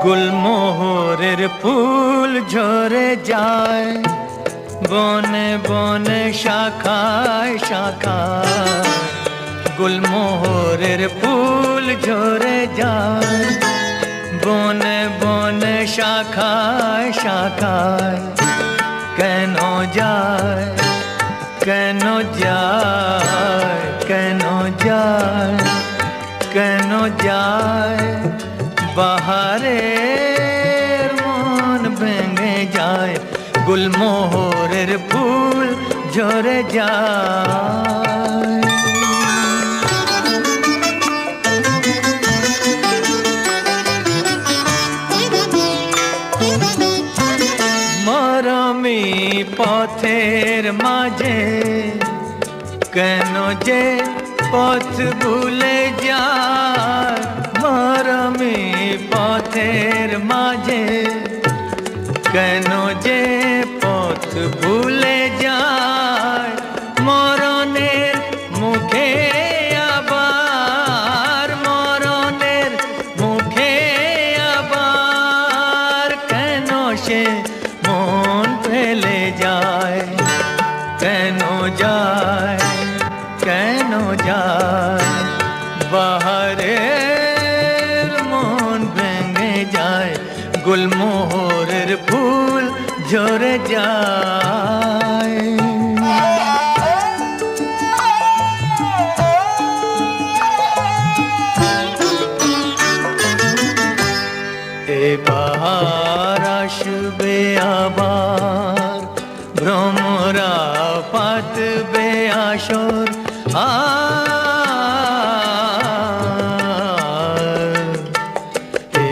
গুলমোহরের ফুল ঝরে যায় বনে বনে শাখায় শাখায়। গুলমোহরের ফুল ঝরে যায় বনে বনে শাখায় শাখায়। কেন যায় কেন যায় কেন যায় কেন যায় বাহারের মন ভেঙে যায়। গুলমোহরের ফুল ঝরে যায়। মরমি পথের মাঝে কেন যে পথ ভুলে যায়। মরমি পথের মাঝে কেন যে পথ ভুলে যায়। মরণের মুখে আবার মরণের মুখে আবার কেন সে মন ফেলে যায়। কেন যায় কেন যায় বাহারের মন ভেঙে যায়। গুলমোহরের ফুল ঝরে যায়। এবার আসবে আবার ভ্রমরা পাতবে আসর।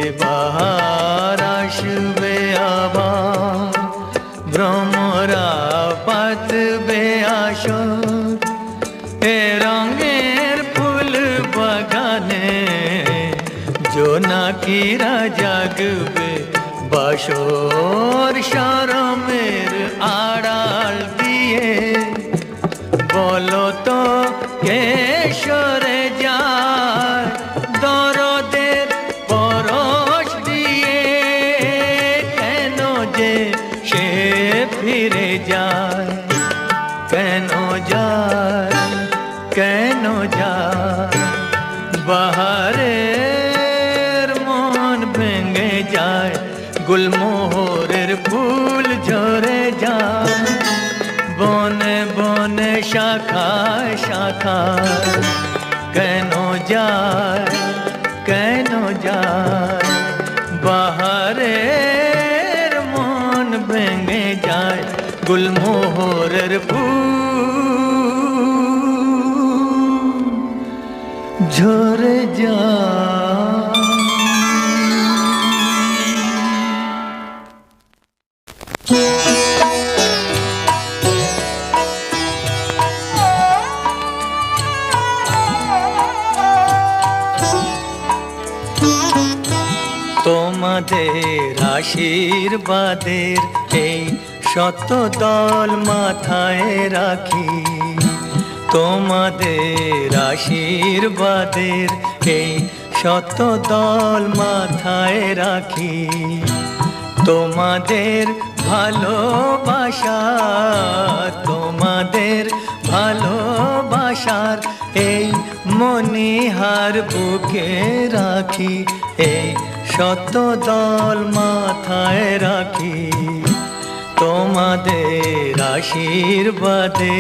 এবার আসবে আবার ভ্রমরা পাতবে আসর। এ রঙের ফুল বাগানে জোনাকিরা জাগবে বাসর। শরমের আড়াল দিয়ে বলো তো কে সরে যায়। দরদের পরশ দিয়ে কেন যে সে ফিরে যায়। কেন যায় কেন যায় বাহারের মন ভেঙে যায়। গুলমোহরের ফুল ঝরে যায় বনে বনে শাখায় শাখায়। কেন যায় কেন যায় বাহারের মন ভেঙে যায়। গুলমোহরের ফুল ঝরে যায়। তোমাদের আশীর্বাদের এই শত দল মাথায় রাখি। তোমাদের আশীর্বাদের এই শত দল মাথায় রাখি। তোমাদের ভালোবাসা তোমাদের ভালোবাসার এই মনিহার বুকে রাখি। এই শত দল মাথায় রাখি তোমাদের আশীর্বাদে।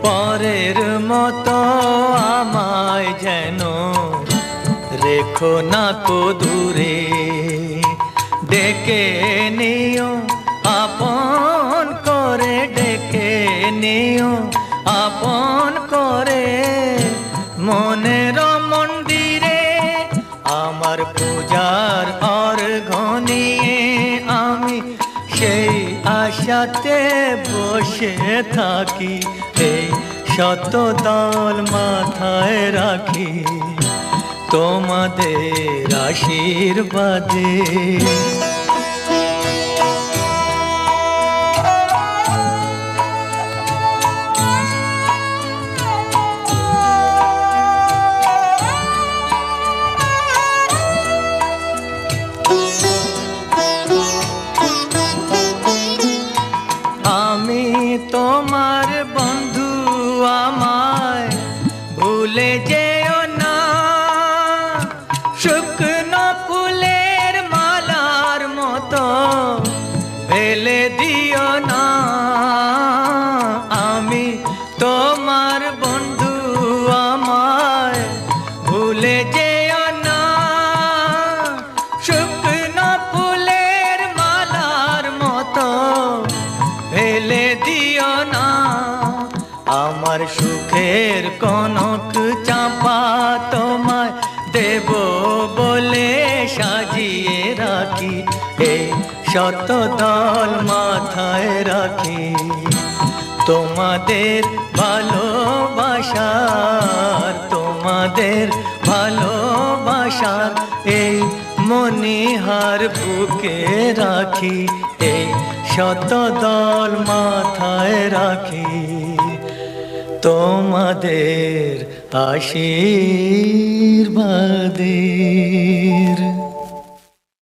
পরের মতো আমায় যেন রেখো না কো দূরে। ডেকে নিও আপন করে ডেকে নিও আপন করে। মনের মন্দিরে আমার পূজার অর্ঘ্য নিয়ে আমি সেই আশাতে বসে থাকি। এই শত দল মাথায় রাখি তোমাদের আশীর্বাদে। বুকের কনক চাপা তোমায় দেব বলে সাজিয়ে রাখি, এই শত দল মাথায় রাখি। তোমাদের ভালোবাসার, তোমাদের ভালোবাসার এই মনিহার বুকে রাখি, এই শত দল মাথায় রাখি। তোমাদের আশীর্বাদের